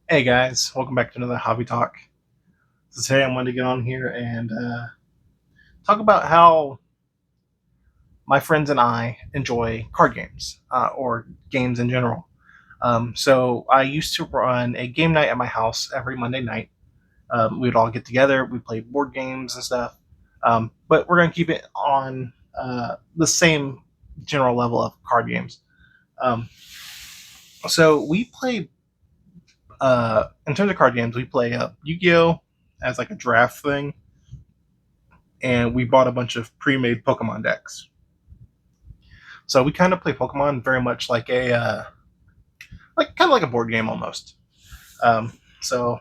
Hey guys, welcome back to another Hobby Talk. So today I'm going to get on here and talk about how my friends and I enjoy card games or games in general. So I used to run a game night at my house every Monday night. We'd all get together, we play board games and stuff. But we're going to keep it on the same general level of card games. Um, so we play, in terms of card games, we play Yu-Gi-Oh! As like a draft thing, and we bought a bunch of pre-made Pokemon decks. So we kind of play Pokemon very much like a like kind of like a board game almost. So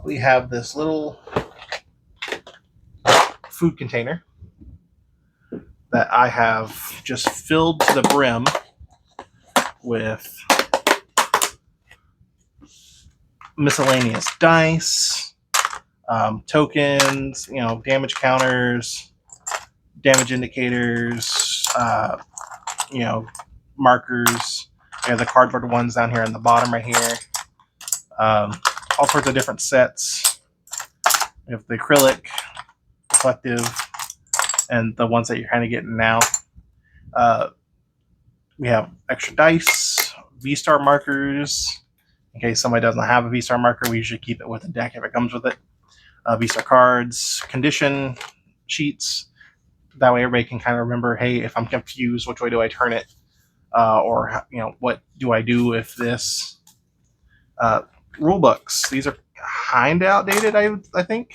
we have this little food container that I have just filled to the brim with miscellaneous dice, tokens, damage counters, damage indicators, you know, markers. We have the cardboard ones down here on the bottom right here. All sorts of different sets. We have the acrylic, reflective, and the ones that you're kind of getting now. Uh, we have extra dice, V-star markers. In case somebody doesn't have a V-star marker, we usually keep it with the deck if it comes with it. V-star cards, condition sheets. That way, everybody can kind of remember, hey, if I'm confused, which way do I turn it? Or what do I do if this? Uh, Rule books. These are kind of outdated, I think.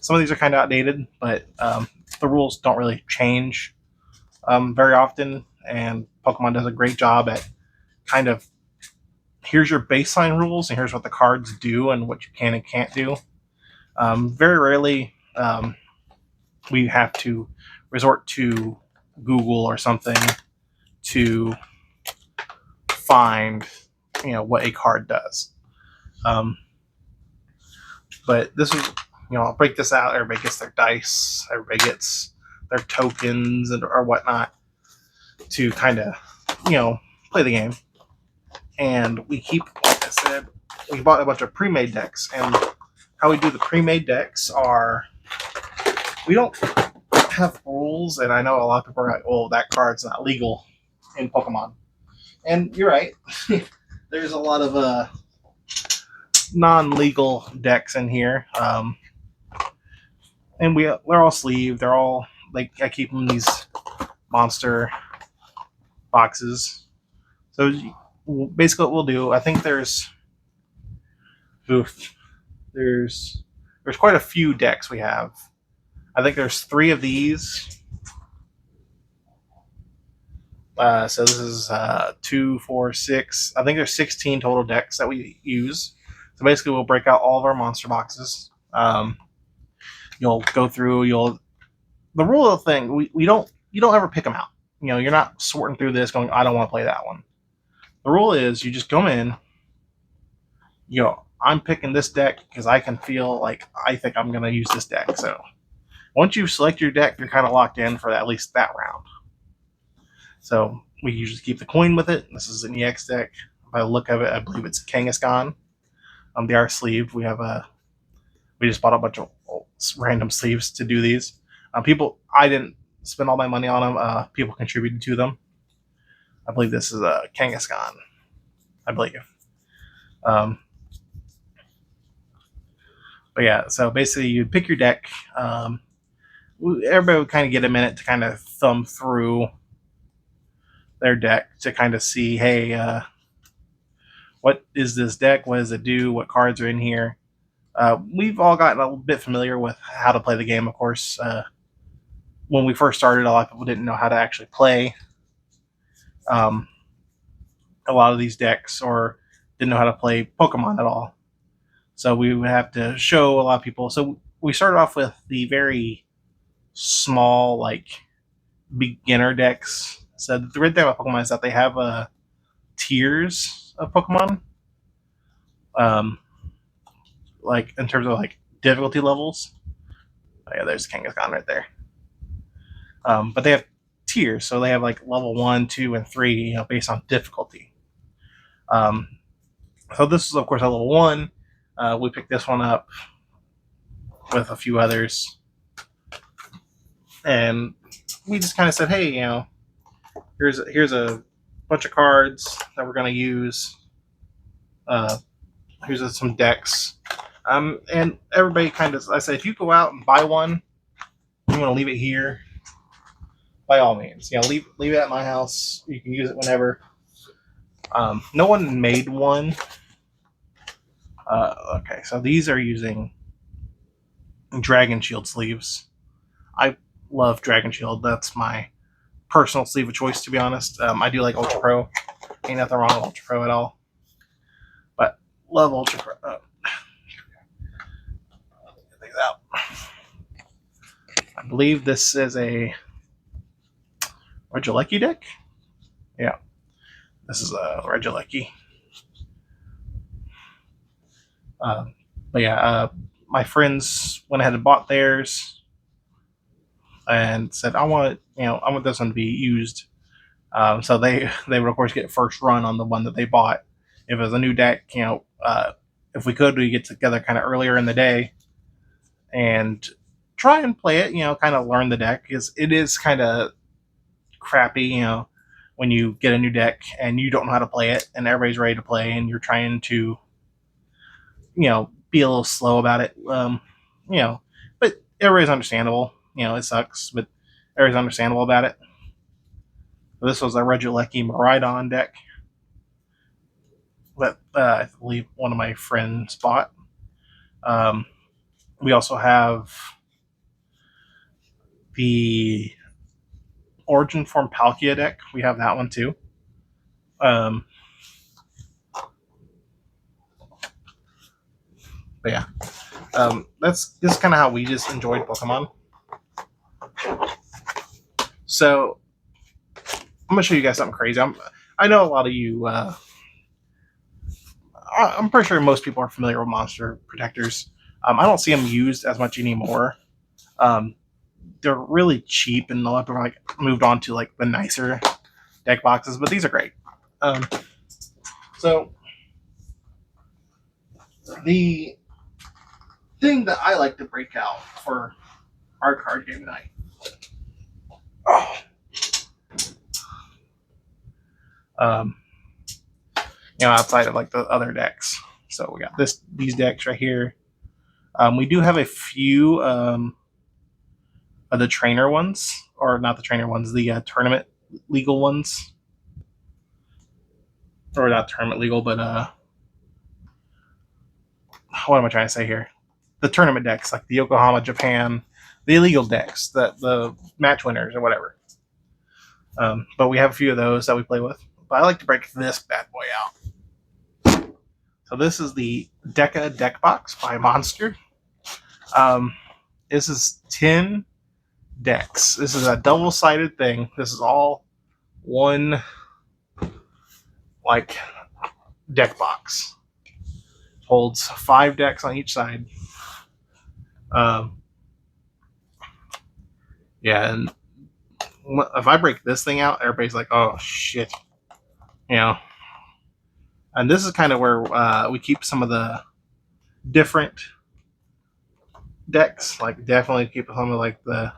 Some of these are kind of outdated, but the rules don't really change very often, and Pokemon does a great job at kind of here's your baseline rules and here's what the cards do and what you can and can't do. Very rarely we have to resort to Google or something to find what a card does. Um, but this is I'll break this out. Everybody gets their dice. Everybody gets their tokens or whatnot to kind of play the game. And we keep, like I said, we bought a bunch of pre-made decks. And how we do the pre-made decks are we don't have rules. And I know a lot of people are like, "Oh, that card's not legal in Pokemon." And you're right. There's a lot of non-legal decks in here. And they're all sleeved. They're all like I keep them in these monster boxes. So basically, what we'll do, I think oof, there's quite a few decks we have. I think there's three of these. So this is two, four, six. I think there's 16 total decks that we use. So basically, we'll break out all of our monster boxes. You'll go through. The rule of the thing. We don't you don't ever pick them out. You're not sorting through this going, I don't want to play that one. The rule is you just go in. I'm picking this deck because I can feel like I think I'm going to use this deck. So once you select your deck, you're kind of locked in for at least that round. So we usually keep the coin with it. This is an EX deck. By the look of it, I believe it's Kangaskhan. They are sleeved. We just bought a bunch of random sleeves to do these. I didn't spend all my money on them. People contributed to them. I believe this is a Kangaskhan. I believe. Um, but yeah, so basically you pick your deck. Everybody would kind of get a minute to kind of thumb through their deck to kind of see, hey, what is this deck? What does it do? What cards are in here? We've all gotten a bit familiar with how to play the game, of course. When we first started, a lot of people didn't know how to actually play um, a lot of these decks or didn't know how to play Pokemon at all. So we would have to show a lot of people. So we started off with the very small, like beginner decks. So the great thing about Pokemon is that they have tiers of Pokemon, um, like in terms of like difficulty levels. Oh, yeah, there's Kangaskhan right there. But they have tiers, so they have like level 1, 2, and 3, based on difficulty. Um, So this is, of course, a level 1. We picked this one up with a few others. And we just kind of said, hey, here's a bunch of cards that we're going to use. Here's some decks. And everybody kind of, I said, if you go out and buy one, you want to leave it here, by all means. Leave it at my house. You can use it whenever. No one made one. Okay, so these are using Dragon Shield sleeves. I love Dragon Shield. That's my personal sleeve of choice, to be honest. I do like Ultra Pro. Ain't nothing wrong with Ultra Pro at all. But love Ultra Pro. Get these out. I believe this is a Regieleki deck. Yeah, this is a Regieleki. But yeah, my friends went ahead and bought theirs and said, I want this one to be used. So they would of course get first run on the one that they bought. If it was a new deck, if we could, we get together kind of earlier in the day and try and play it. Kind of learn the deck, because it is kind of crappy. When you get a new deck and you don't know how to play it, and everybody's ready to play, and you're trying to be a little slow about it. But everybody's understandable. It sucks, but everybody's understandable about it. This was a Regieleki Miraidon deck that I believe one of my friends bought. We also have the Origin Form Palkia deck. We have that one too. But yeah, this is kind of how we just enjoyed Pokemon. So I'm gonna show you guys something crazy. I know a lot of you. I'm pretty sure most people are familiar with monster protectors. I don't see them used as much anymore. They're really cheap, and a lot of people are moved on to the nicer deck boxes. But these are great. So the thing that I like to break out for our card game night. Outside of the other decks. So we got these decks right here. We do have a few of the trainer ones, or not the trainer ones, the tournament legal ones, or not tournament legal, but what am I trying to say here? The tournament decks, like the Yokohama Japan, the illegal decks, the match winners or whatever. But we have a few of those that we play with. But I like to break this bad boy out. So this is the Deca deck box by Monster. This is 10 decks. This is a double-sided thing. This is all one deck box. Holds 5 decks on each side. Yeah, and if I break this thing out, everybody's like, "Oh shit," And this is kind of where we keep some of the different decks. Definitely keep some of the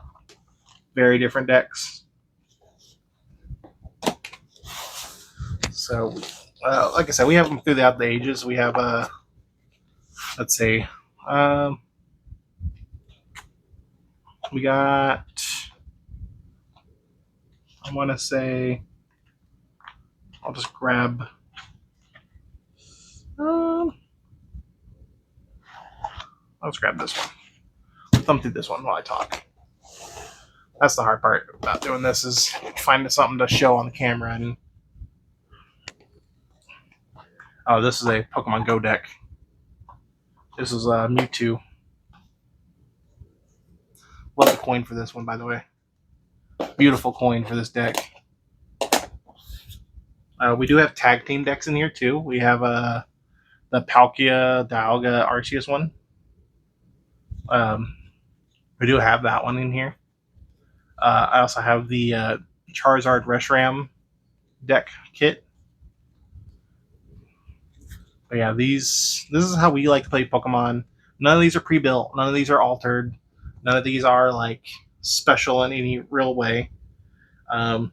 very different decks. So, like I said, we have them throughout the ages. We have let's see, we got. I want to say, I'll just grab. I'll just grab this one. Thumb through this one while I talk. That's the hard part about doing this, is finding something to show on the camera. And this is a Pokemon Go deck. This is Mewtwo. Love the coin for this one, by the way. Beautiful coin for this deck. We do have tag team decks in here too. We have the Palkia, Dialga, Arceus one. We do have that one in here. I also have the Charizard Reshiram deck kit. But yeah, this is how we like to play Pokemon. None of these are pre-built. None of these are altered. None of these are like special in any real way. Um,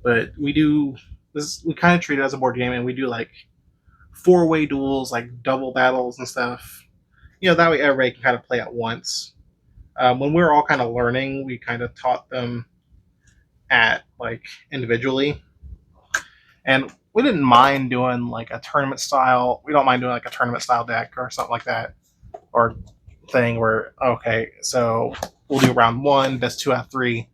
but we do this. We kind of treat it as a board game, and we do like four-way duels, like double battles and stuff. You know, that way everybody can kind of play at once. When we were all kind of learning, we kind of taught them at like individually, and we didn't mind doing like a tournament style. We don't mind doing like a tournament style deck or something like that, or thing where okay, so we'll do round one, best two out of three,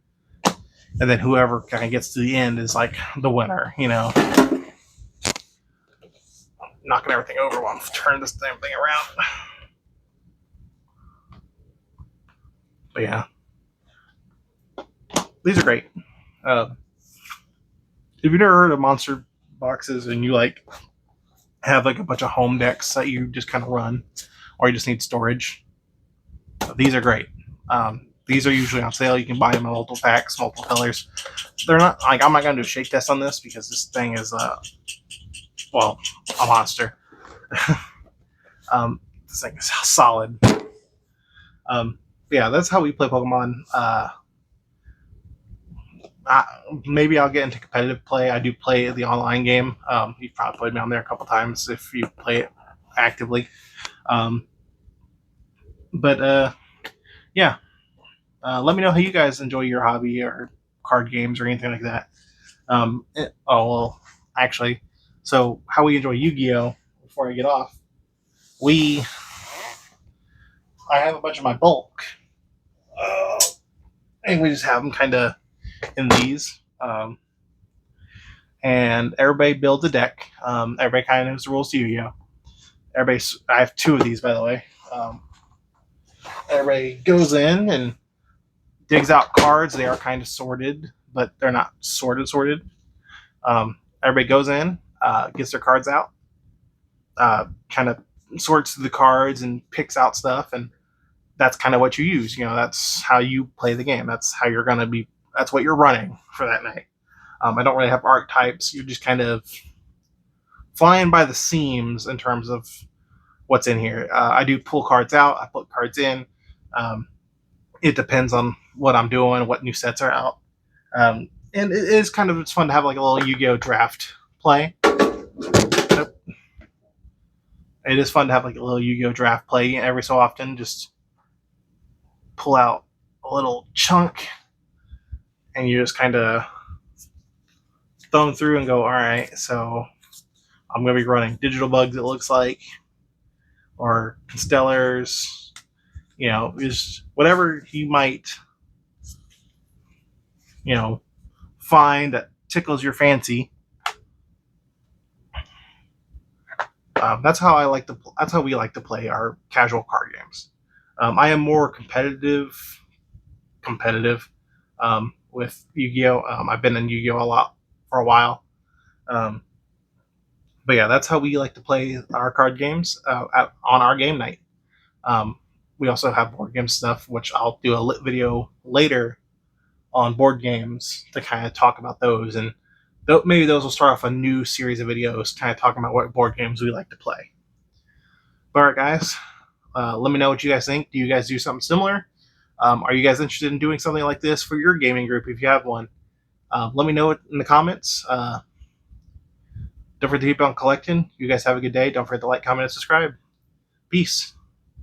and then whoever kind of gets to the end is like the winner. You know, knocking everything over while I'm turning this damn thing around. But yeah, these are great. If you've never heard of monster boxes and you like have like a bunch of home decks that you just kind of run, or you just need storage, these are great. These are usually on sale. You can buy them in multiple packs, multiple colors. They're not like I'm not gonna do a shake test on this because this thing is well, a monster. This thing is solid. Yeah, that's how we play Pokemon. Maybe I'll get into competitive play. I do play the online game. You've probably played me on there a couple times if you play it actively. But yeah, let me know how you guys enjoy your hobby or card games or anything like that. Oh well, actually, so how we enjoy Yu-Gi-Oh! Before I get off, I have a bunch of my bulk, and we just have them kind of in these. And everybody builds a deck. Everybody kind of knows the rules to Yu-Gi-Oh! I have two of these, by the way. Everybody goes in and digs out cards. They are kind of sorted, but they're not sorted. Everybody goes in, gets their cards out, kind of sorts the cards and picks out stuff, and that's kind of what you use. You know, that's how you play the game. That's how you're gonna be. That's what you're running for that night. I don't really have archetypes. You're just kind of flying by the seams in terms of what's in here. I do pull cards out. I put cards in. It depends on what I'm doing, what new sets are out. And it is kind of it's fun to have like a little Yu-Gi-Oh draft play. It is fun to have like a little Yu-Gi-Oh draft play every so often. Just pull out a little chunk, and you just kind of thumb them through and go, all right, so I'm going to be running Digital Bugs, it looks like, or Constellars, you know, just whatever you might, you know, find that tickles your fancy. That's how we like to play our casual card games. I am more competitive with Yu-Gi-Oh. I've been in Yu-Gi-Oh a lot for a while. But yeah, that's how we like to play our card games on our game night. We also have board game stuff, which I'll do a lit video later on board games to kind of talk about those. And maybe those will start off a new series of videos kind of talking about what board games we like to play. All right, guys, let me know what you guys think. Do you guys do something similar? Are you guys interested in doing something like this for your gaming group if you have one? Let me know it in the comments. Don't forget to keep on collecting. You guys have a good day. Don't forget to like, comment, and subscribe. Peace.